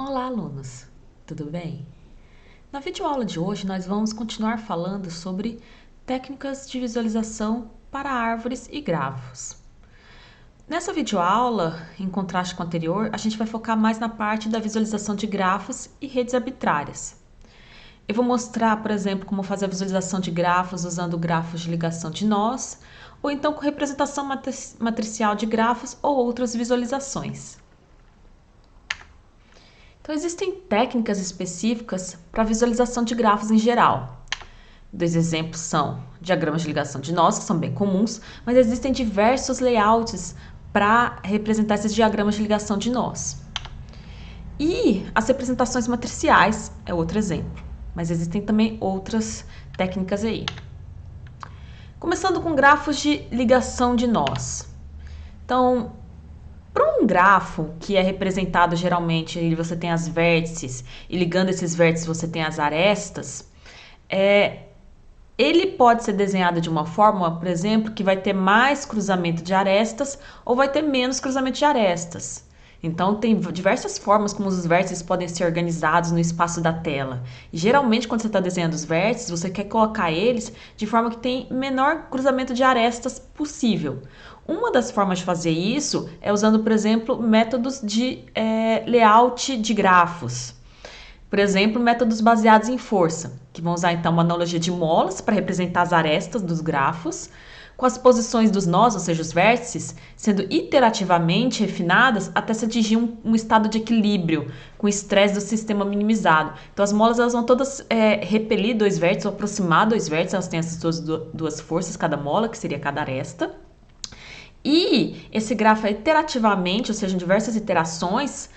Olá, alunos! Tudo bem? Na videoaula de hoje, nós vamos continuar falando sobre técnicas de visualização para árvores e grafos. Nessa videoaula, em contraste com a anterior, a gente vai focar mais na parte da visualização de grafos e redes arbitrárias. Eu vou mostrar, por exemplo, como fazer a visualização de grafos usando grafos de ligação de nós, ou então com representação matricial de grafos ou outras visualizações. Então, existem técnicas específicas para visualização de grafos em geral. Dois exemplos são diagramas de ligação de nós, que são bem comuns, mas existem diversos layouts para representar esses diagramas de ligação de nós. E as representações matriciais é outro exemplo, mas existem também outras técnicas aí. Começando com grafos de ligação de nós. Então, para um grafo que é representado geralmente, você tem as vértices, e ligando esses vértices você tem as arestas, ele pode ser desenhado de uma forma, por exemplo, que vai ter mais cruzamento de arestas ou vai ter menos cruzamento de arestas. Então, tem diversas formas como os vértices podem ser organizados no espaço da tela. E, geralmente, quando você está desenhando os vértices, você quer colocar eles de forma que tem menor cruzamento de arestas possível. Uma das formas de fazer isso é usando, por exemplo, métodos de layout de grafos. Por exemplo, métodos baseados em força, que vão usar então uma analogia de molas para representar as arestas dos grafos, com as posições dos nós, ou seja, os vértices, sendo iterativamente refinadas até se atingir um estado de equilíbrio, com o estresse do sistema minimizado. Então, as molas elas vão todas repelir dois vértices, ou aproximar dois vértices, elas têm essas duas forças, cada mola, que seria cada aresta. E esse grafo é iterativamente, ou seja, em diversas iterações,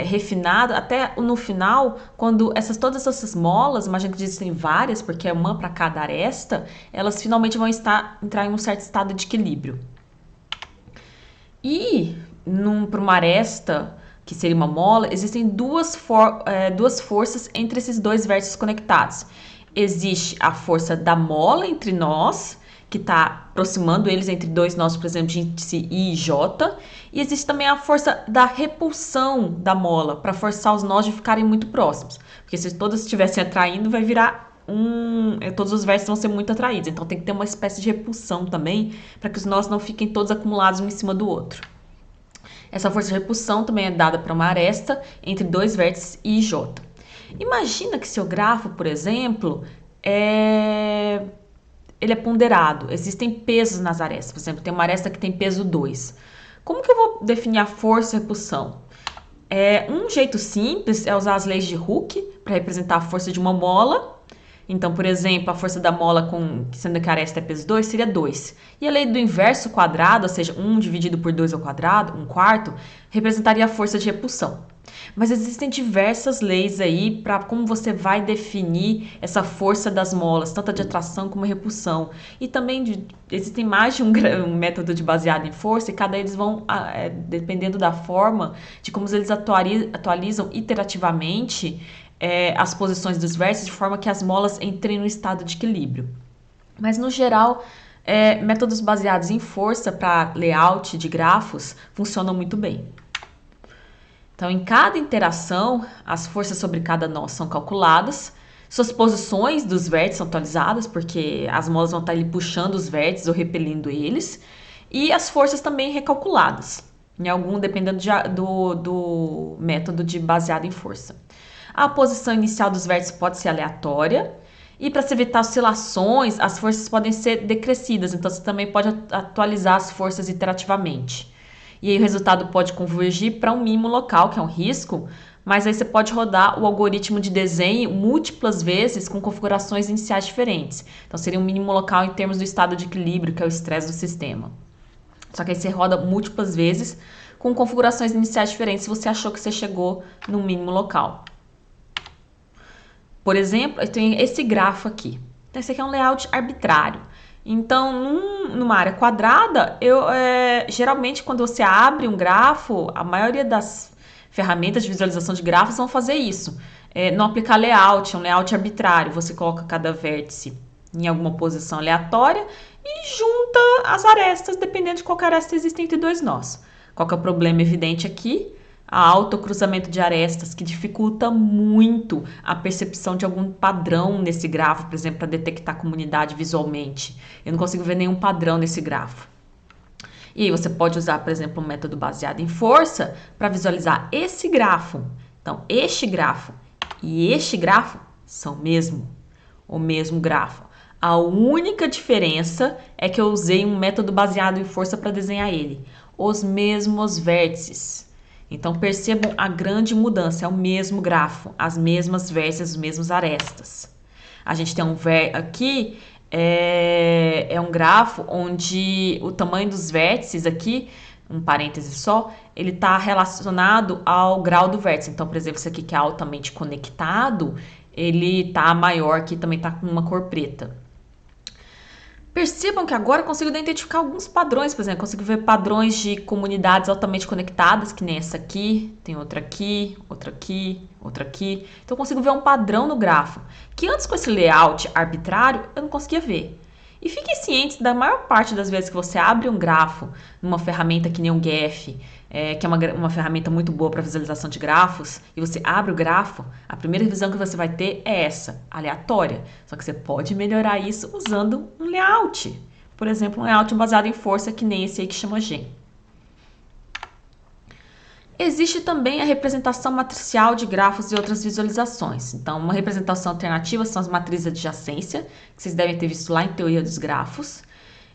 refinado até no final, quando todas essas molas, imagina que existem várias, porque é uma para cada aresta, elas finalmente vão entrar em um certo estado de equilíbrio. E para uma aresta, que seria uma mola, existem duas forças entre esses dois vértices conectados. Existe a força da mola entre nós, que está aproximando eles entre dois nós, por exemplo, de índice I e J. E existe também a força da repulsão da mola, para forçar os nós de ficarem muito próximos. Porque se todos estivessem atraindo, vai virar todos os vértices vão ser muito atraídos. Então tem que ter uma espécie de repulsão também, para que os nós não fiquem todos acumulados um em cima do outro. Essa força de repulsão também é dada para uma aresta entre dois vértices I e J. Imagina que seu grafo, por exemplo, ele é ponderado, existem pesos nas arestas. Por exemplo, tem uma aresta que tem peso 2. Como que eu vou definir a força e repulsão? Um jeito simples é usar as leis de Hooke para representar a força de uma mola. Então, por exemplo, a força da mola, sendo que a aresta é peso 2, seria 2. E a lei do inverso quadrado, ou seja, 1 dividido por 2 ao quadrado, 1/4, representaria a força de repulsão. Mas existem diversas leis aí para como você vai definir essa força das molas, tanto de atração como repulsão. E também existem mais de um método baseado em força, e cada eles vão, dependendo da forma, de como eles atualizam iterativamente as posições dos vértices, de forma que as molas entrem no estado de equilíbrio. Mas, no geral, métodos baseados em força para layout de grafos funcionam muito bem. Então, em cada interação, as forças sobre cada nó são calculadas, suas posições dos vértices são atualizadas, porque as molas vão estar ali puxando os vértices ou repelindo eles, e as forças também recalculadas, dependendo do método baseado em força. A posição inicial dos vértices pode ser aleatória, e para se evitar oscilações, as forças podem ser decrescidas, então você também pode atualizar as forças iterativamente. E aí o resultado pode convergir para um mínimo local, que é um risco, mas aí você pode rodar o algoritmo de desenho múltiplas vezes com configurações iniciais diferentes. Então seria um mínimo local em termos do estado de equilíbrio, que é o estresse do sistema. Só que aí você roda múltiplas vezes com configurações iniciais diferentes se você achou que você chegou no mínimo local. Por exemplo, eu tenho esse grafo aqui. Então, esse aqui é um layout arbitrário. Então, numa área quadrada, geralmente quando você abre um grafo, a maioria das ferramentas de visualização de grafos vão fazer isso. Não aplicar layout, é um layout arbitrário. Você coloca cada vértice em alguma posição aleatória e junta as arestas, dependendo de qual aresta existe entre dois nós. Qual que é o problema evidente aqui? a alto cruzamento de arestas, que dificulta muito a percepção de algum padrão nesse grafo, por exemplo, para detectar comunidade visualmente. Eu não consigo ver nenhum padrão nesse grafo. E aí você pode usar, por exemplo, um método baseado em força para visualizar esse grafo. Então, este grafo e este grafo são o mesmo grafo. A única diferença é que eu usei um método baseado em força para desenhar ele. Os mesmos vértices. Então, percebam a grande mudança. É o mesmo grafo, as mesmas vértices, os mesmos arestas. A gente tem aqui é um grafo onde o tamanho dos vértices aqui, um parêntese só, ele está relacionado ao grau do vértice. Então, por exemplo, esse aqui que é altamente conectado, ele está maior, aqui também está com uma cor preta. Percebam que agora eu consigo identificar alguns padrões, por exemplo, consigo ver padrões de comunidades altamente conectadas, que nem essa aqui, tem outra aqui, outra aqui, outra aqui. Então eu consigo ver um padrão no grafo, que antes com esse layout arbitrário eu não conseguia ver. E fiquem cientes da maior parte das vezes que você abre um grafo numa ferramenta que nem o GEF, que é uma ferramenta muito boa para visualização de grafos, e você abre o grafo, a primeira visão que você vai ter é essa, aleatória. Só que você pode melhorar isso usando um layout. Por exemplo, um layout baseado em força, que nem esse aí que chama Gen. Existe também a representação matricial de grafos e outras visualizações. Então, uma representação alternativa são as matrizes de adjacência, que vocês devem ter visto lá em teoria dos grafos.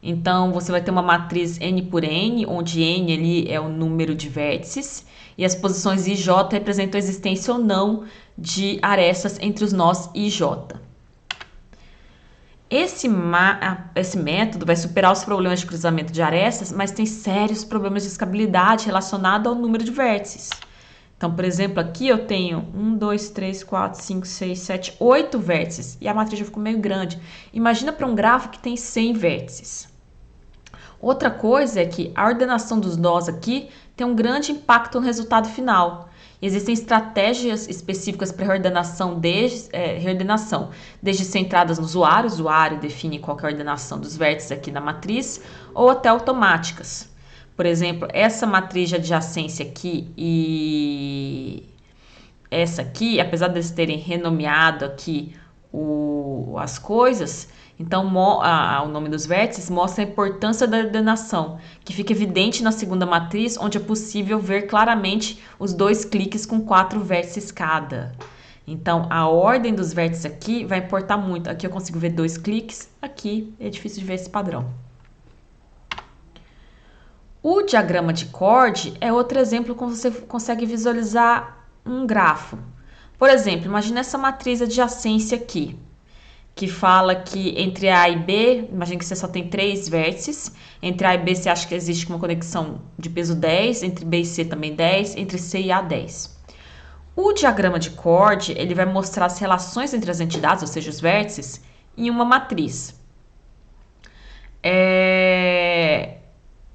Então, você vai ter uma matriz N por N, onde N ali é o número de vértices, e as posições I e J representam a existência ou não de arestas entre os nós I e J. Esse método vai superar os problemas de cruzamento de arestas, mas tem sérios problemas de escalabilidade relacionados ao número de vértices. Então, por exemplo, aqui eu tenho 1, 2, 3, 4, 5, 6, 7, 8 vértices e a matriz já ficou meio grande. Imagina para um grafo que tem 100 vértices. Outra coisa é que a ordenação dos nós aqui tem um grande impacto no resultado final. Existem estratégias específicas para reordenação, desde centradas no usuário, o usuário define qual que é a ordenação dos vértices aqui na matriz, ou até automáticas. Por exemplo, essa matriz de adjacência aqui e essa aqui, apesar de eles terem renomeado aqui as coisas, então o nome dos vértices mostra a importância da ordenação, que fica evidente na segunda matriz, onde é possível ver claramente os 2 cliques com 4 vértices cada. Então, a ordem dos vértices aqui vai importar muito. Aqui eu consigo ver 2 cliques, aqui é difícil de ver esse padrão. O diagrama de Chord é outro exemplo como você consegue visualizar um grafo. Por exemplo, imagine essa matriz adjacência aqui, que fala que entre A e B, imagine que você só tem 3 vértices, entre A e B você acha que existe uma conexão de peso 10, entre B e C também 10, entre C e A 10. O diagrama de Chord, ele vai mostrar as relações entre as entidades, ou seja, os vértices, em uma matriz.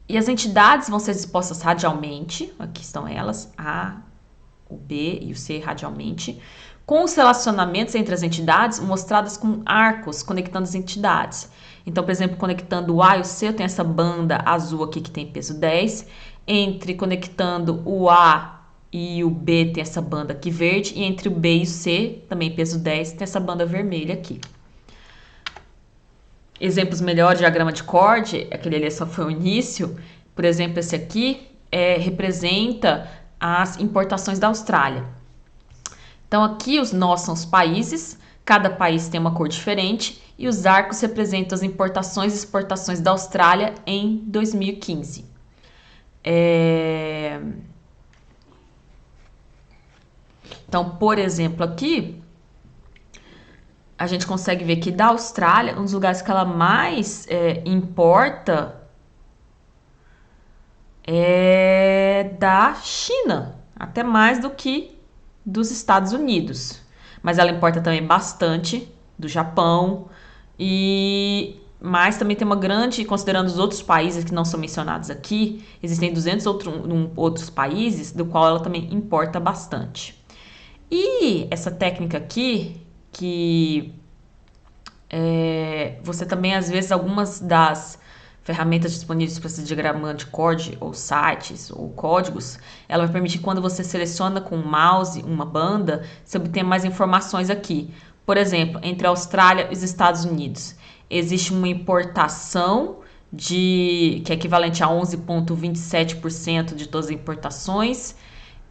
E as entidades vão ser dispostas radialmente, aqui estão elas, A, o B e o C radialmente, com os relacionamentos entre as entidades mostradas com arcos conectando as entidades. Então, por exemplo, conectando o A e o C, eu tenho essa banda azul aqui que tem peso 10. Conectando o A e o B, tem essa banda aqui verde. E entre o B e o C, também peso 10, tem essa banda vermelha aqui. Exemplos melhores de diagrama de Chord, aquele ali só foi o início. Por exemplo, esse aqui representa as importações da Austrália. Então, aqui os nós são os países, cada país tem uma cor diferente, e os arcos representam as importações e exportações da Austrália em 2015. Então, por exemplo, aqui, a gente consegue ver que da Austrália, um dos lugares que ela mais importa é da China, até mais do que dos Estados Unidos. Mas ela importa também bastante do Japão, mas também tem uma grande, considerando os outros países que não são mencionados aqui, existem 200 outros países do qual ela também importa bastante. E essa técnica aqui, que você também, às vezes, algumas das ferramentas disponíveis para esse diagrama de CORD, ou sites, ou códigos, ela vai permitir que quando você seleciona com o mouse uma banda, você obtenha mais informações aqui. Por exemplo, entre a Austrália e os Estados Unidos, existe uma importação que é equivalente a 11,27% de todas as importações,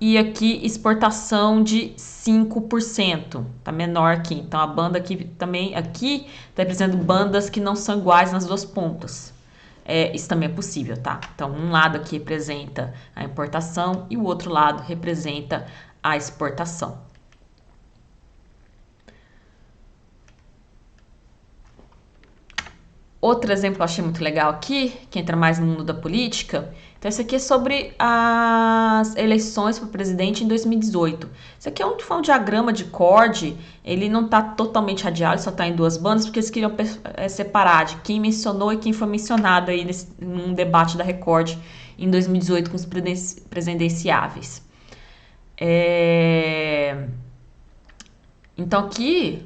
e aqui exportação de 5%, tá menor aqui. Então a banda aqui também aqui tá representando bandas que não são iguais nas duas pontas. Isso também é possível, tá? Então um lado aqui representa a importação e o outro lado representa a exportação. Outro exemplo que eu achei muito legal aqui, que entra mais no mundo da política, então esse aqui é sobre as eleições para presidente em 2018. Isso aqui foi um diagrama de CORD, ele não está totalmente radial, ele só está em duas bandas, porque eles queriam separar de quem mencionou e quem foi mencionado aí num debate da Record em 2018 com os presidenciáveis. Então aqui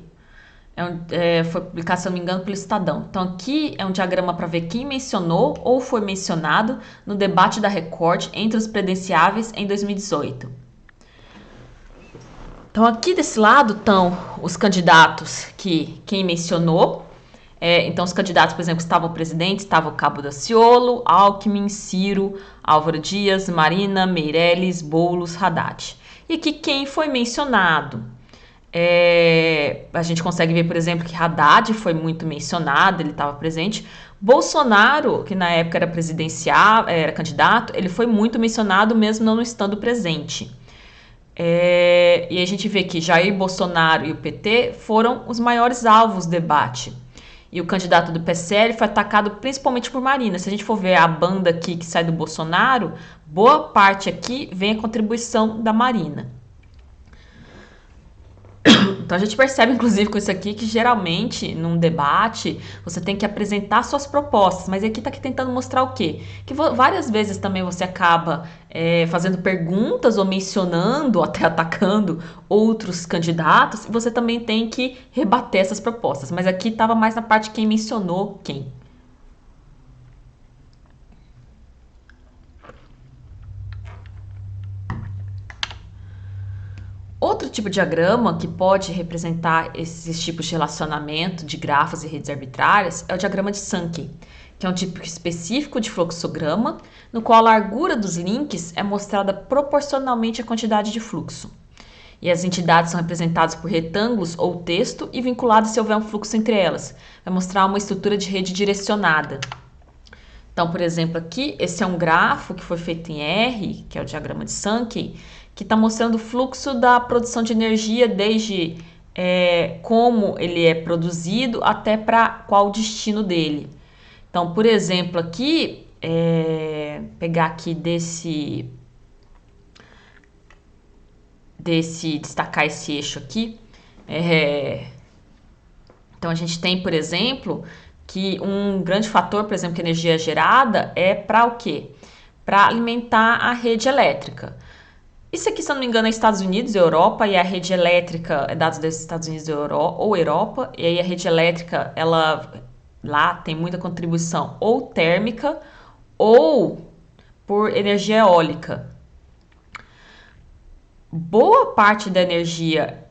foi publicado, se não me engano, pelo Estadão. Então aqui é um diagrama para ver quem mencionou ou foi mencionado no debate da Record entre os presidenciáveis em 2018. Então aqui desse lado estão os candidatos que quem mencionou. Então os candidatos, por exemplo, que estavam presidentes, estavam Cabo Daciolo, Alckmin, Ciro, Álvaro Dias, Marina, Meirelles, Boulos, Haddad. E aqui quem foi mencionado? A gente consegue ver, por exemplo, que Haddad foi muito mencionado, ele estava presente. Bolsonaro, que na época era presidencial, era candidato, ele foi muito mencionado mesmo não estando presente. E a gente vê que Jair Bolsonaro e o PT foram os maiores alvos do debate. E o candidato do PSL foi atacado principalmente por Marina. Se a gente for ver a banda aqui que sai do Bolsonaro, boa parte aqui vem a contribuição da Marina. Então a gente percebe, inclusive, com isso aqui, que geralmente, num debate, você tem que apresentar suas propostas, mas aqui tá aqui tentando mostrar o quê? Que várias vezes também você acaba fazendo perguntas ou mencionando, ou até atacando outros candidatos, e você também tem que rebater essas propostas. Mas aqui estava mais na parte de quem mencionou quem. Outro tipo de diagrama que pode representar esses tipos de relacionamento de grafos e redes arbitrárias é o diagrama de Sankey, que é um tipo específico de fluxograma, no qual a largura dos links é mostrada proporcionalmente à quantidade de fluxo. E as entidades são representadas por retângulos ou texto e vinculadas se houver um fluxo entre elas. Vai mostrar uma estrutura de rede direcionada. Então, por exemplo, aqui, esse é um grafo que foi feito em R, que é o diagrama de Sankey, que está mostrando o fluxo da produção de energia desde como ele é produzido até para qual o destino dele. Então, por exemplo, aqui, pegar aqui destacar esse eixo aqui. Então, a gente tem, por exemplo, que um grande fator, por exemplo, que a energia é gerada é para o quê? Para alimentar a rede elétrica. Isso aqui, se eu não me engano, é Estados Unidos e Europa, e a rede elétrica é dados dos Estados Unidos ou Europa, e aí a rede elétrica, ela lá tem muita contribuição ou térmica ou por energia eólica. Boa parte da energia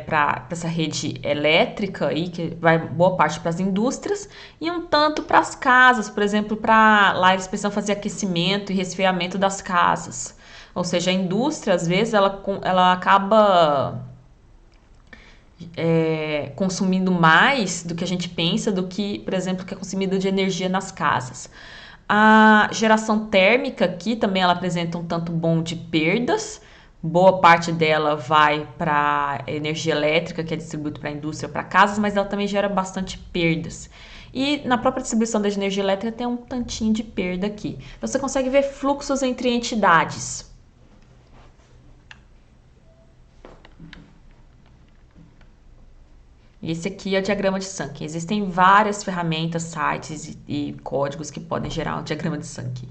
para essa rede elétrica aí, que vai boa parte para as indústrias e um tanto para as casas, por exemplo, lá eles precisam fazer aquecimento e resfriamento das casas. Ou seja, a indústria, às vezes, ela acaba consumindo mais do que a gente pensa, do que, por exemplo, que é consumido de energia nas casas. A geração térmica aqui também ela apresenta um tanto bom de perdas. Boa parte dela vai para energia elétrica, que é distribuída para a indústria, para casas, mas ela também gera bastante perdas. E na própria distribuição da energia elétrica tem um tantinho de perda aqui. Então, você consegue ver fluxos entre entidades. Esse aqui é o diagrama de Sankey. Existem várias ferramentas, sites e códigos que podem gerar um diagrama de Sankey.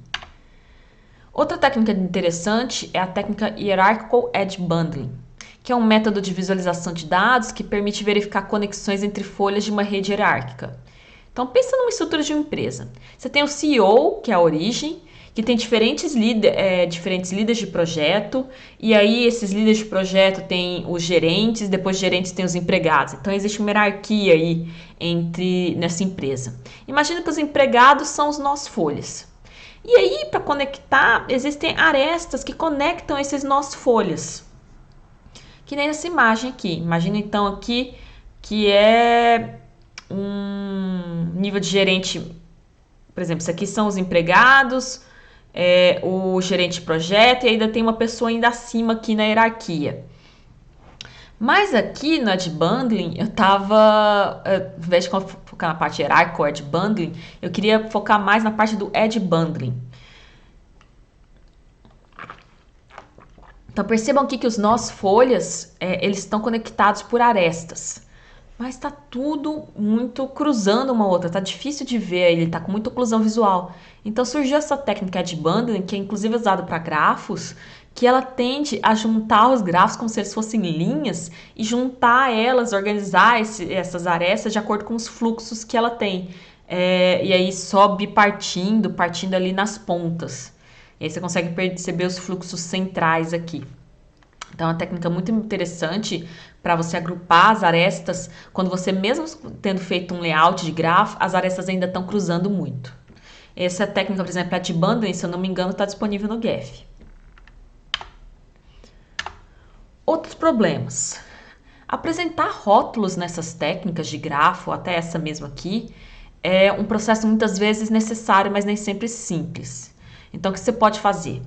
Outra técnica interessante é a técnica Hierarchical Edge Bundling, que é um método de visualização de dados que permite verificar conexões entre folhas de uma rede hierárquica. Então, pensa numa estrutura de uma empresa. Você tem o CEO, que é a origem, que tem diferentes líderes de projeto, e aí esses líderes de projeto têm os gerentes, depois os gerentes têm os empregados. Então, existe uma hierarquia aí nessa empresa. Imagina que os empregados são os nós folhas. E aí, para conectar, existem arestas que conectam esses nós folhas. Que nem nessa imagem aqui. Imagina então aqui que é um nível de gerente, por exemplo, isso aqui são os empregados, o gerente de projeto, e ainda tem uma pessoa ainda acima aqui na hierarquia. Mas aqui no Edge Bundling, eu tava, ao invés de focar na parte hierárquica ou Edge Bundling, eu queria focar mais na parte do Edge Bundling. Então percebam aqui que os nós folhas, eles estão conectados por arestas. Mas tá tudo muito cruzando uma outra, tá difícil de ver, ele tá com muita oclusão visual. Então surgiu essa técnica de bundling, que é inclusive usada para grafos, que ela tende a juntar os grafos como se eles fossem linhas e juntar elas, organizar essas arestas de acordo com os fluxos que ela tem. E aí sobe partindo ali nas pontas. E aí você consegue perceber os fluxos centrais aqui. Então é uma técnica muito interessante para você agrupar as arestas, quando você mesmo tendo feito um layout de grafo, as arestas ainda estão cruzando muito. Essa técnica, por exemplo, a de bundling, se eu não me engano, está disponível no GEF. Outros problemas. Apresentar rótulos nessas técnicas de grafo, até essa mesma aqui, é um processo muitas vezes necessário, mas nem sempre simples. Então, o que você pode fazer?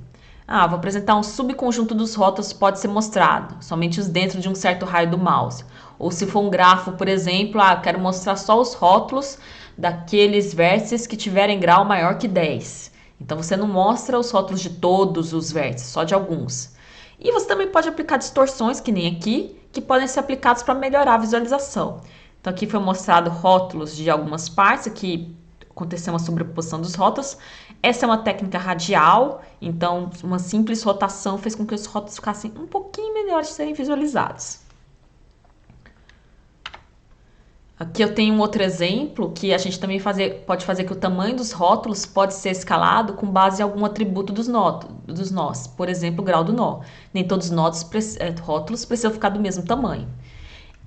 Vou apresentar um subconjunto dos rótulos que pode ser mostrado, somente os dentro de um certo raio do mouse. Ou se for um grafo, por exemplo, quero mostrar só os rótulos daqueles vértices que tiverem grau maior que 10. Então, você não mostra os rótulos de todos os vértices, só de alguns. E você também pode aplicar distorções, que nem aqui, que podem ser aplicados para melhorar a visualização. Então, aqui foi mostrado rótulos de algumas partes, aqui aconteceu uma sobreposição dos rótulos. Essa é uma técnica radial, então uma simples rotação fez com que os rótulos ficassem um pouquinho melhores de serem visualizados. Aqui eu tenho um outro exemplo que a gente também pode fazer que o tamanho dos rótulos pode ser escalado com base em algum atributo dos nós, por exemplo, o grau do nó. Nem todos os rótulos precisam ficar do mesmo tamanho.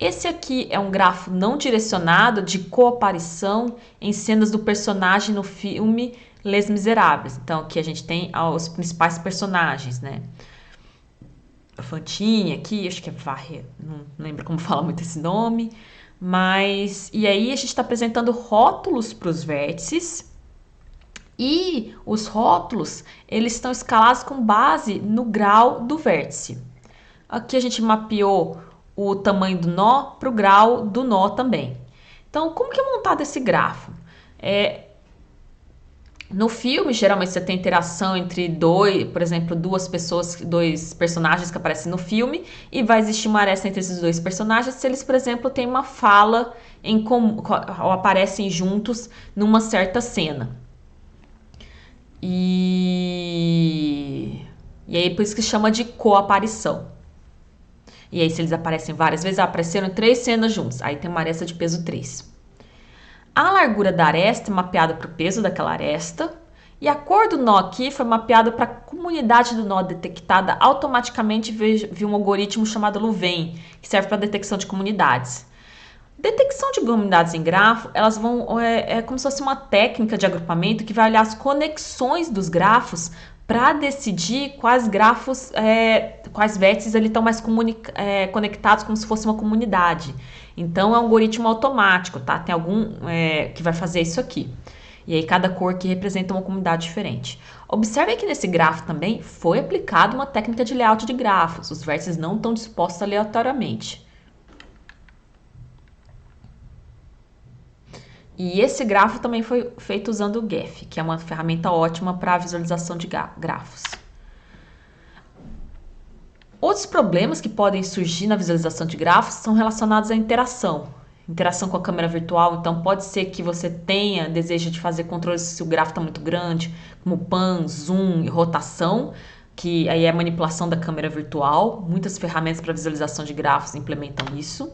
Esse aqui é um grafo não direcionado de coaparição em cenas do personagem no filme Les Misérables. Então, aqui a gente tem os principais personagens, né? A Fantine aqui, acho que é Varre, não lembro como fala muito esse nome. E aí a gente está apresentando rótulos para os vértices. E os rótulos, eles estão escalados com base no grau do vértice. Aqui a gente mapeou o tamanho do nó para o grau do nó também. Então, como que é montado esse grafo? No filme, geralmente você tem interação entre por exemplo, dois personagens que aparecem no filme, e vai existir uma aresta entre esses dois personagens se eles, por exemplo, têm uma fala em comum, ou aparecem juntos numa certa cena. E aí por isso que chama de coaparição. E aí, se eles aparecem várias vezes, apareceram 3 cenas juntos. Aí tem uma aresta de peso 3. A largura da aresta é mapeada para o peso daquela aresta. E a cor do nó aqui foi mapeada para a comunidade do nó detectada automaticamente via um algoritmo chamado Louvain, que serve para detecção de comunidades. Detecção de comunidades em grafo, elas vão como se fosse uma técnica de agrupamento que vai olhar as conexões dos grafos para decidir quais grafos, quais vértices ali estão mais conectados como se fosse uma comunidade. Então, é um algoritmo automático, tá? Tem algum que vai fazer isso aqui. E aí, cada cor aqui representa uma comunidade diferente. Observe que nesse grafo também foi aplicada uma técnica de layout de grafos. Os vértices não estão dispostos aleatoriamente. E esse grafo também foi feito usando o GEF, que é uma ferramenta ótima para a visualização de grafos. Outros problemas que podem surgir na visualização de grafos são relacionados à interação. Interação com a câmera virtual, então pode ser que você tenha desejo de fazer controles se o grafo está muito grande, como pan, zoom e rotação, que aí é a manipulação da câmera virtual. Muitas ferramentas para visualização de grafos implementam isso.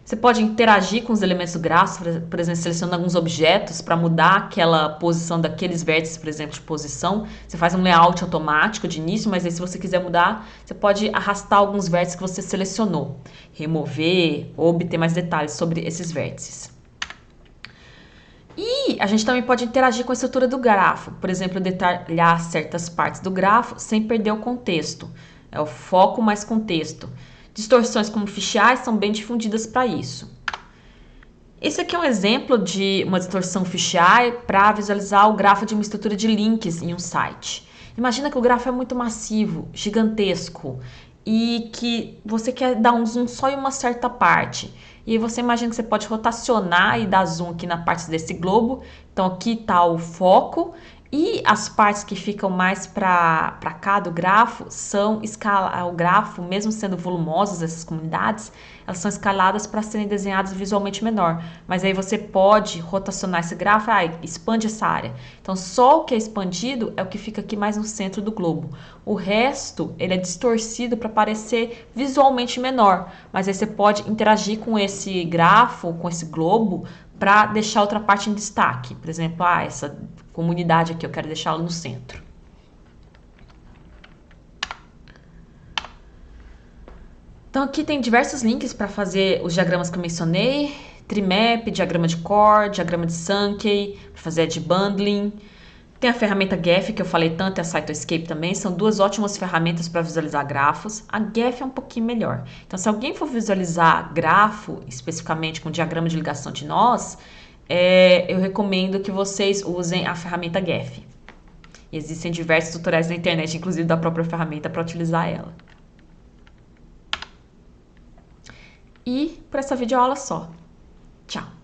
Você pode interagir com os elementos do grafo, por exemplo, selecionando alguns objetos para mudar aquela posição daqueles vértices, por exemplo, de posição. Você faz um layout automático de início, mas aí se você quiser mudar, você pode arrastar alguns vértices que você selecionou, remover ou obter mais detalhes sobre esses vértices. E a gente também pode interagir com a estrutura do grafo, por exemplo, detalhar certas partes do grafo sem perder o contexto. É o foco mais contexto. Distorções como fisheye são bem difundidas para isso. Esse aqui é um exemplo de uma distorção fisheye para visualizar o grafo de uma estrutura de links em um site. Imagina que o grafo é muito massivo, gigantesco, e que você quer dar um zoom só em uma certa parte. E aí você imagina que você pode rotacionar e dar zoom aqui na parte desse globo. Então aqui está o foco. E as partes que ficam mais para cá do grafo são o grafo, mesmo sendo volumosas essas comunidades, elas são escaladas para serem desenhadas visualmente menor. Mas aí você pode rotacionar esse grafo, expande essa área. Então só o que é expandido é o que fica aqui mais no centro do globo. O resto ele é distorcido para parecer visualmente menor. Mas aí você pode interagir com esse grafo, com esse globo, para deixar outra parte em destaque. Por exemplo, essa comunidade aqui eu quero deixá-la no centro. Então aqui tem diversos links para fazer os diagramas que eu mencionei, Trimap, diagrama de Core, diagrama de Sankey, para fazer de bundling. Tem a ferramenta Geph, que eu falei tanto, e a Cytoscape também, são duas ótimas ferramentas para visualizar grafos. A Geph é um pouquinho melhor. Então, se alguém for visualizar grafo, especificamente com diagrama de ligação de nós, eu recomendo que vocês usem a ferramenta Geph. Existem diversos tutoriais na internet, inclusive da própria ferramenta, para utilizar ela. E por essa videoaula só. Tchau!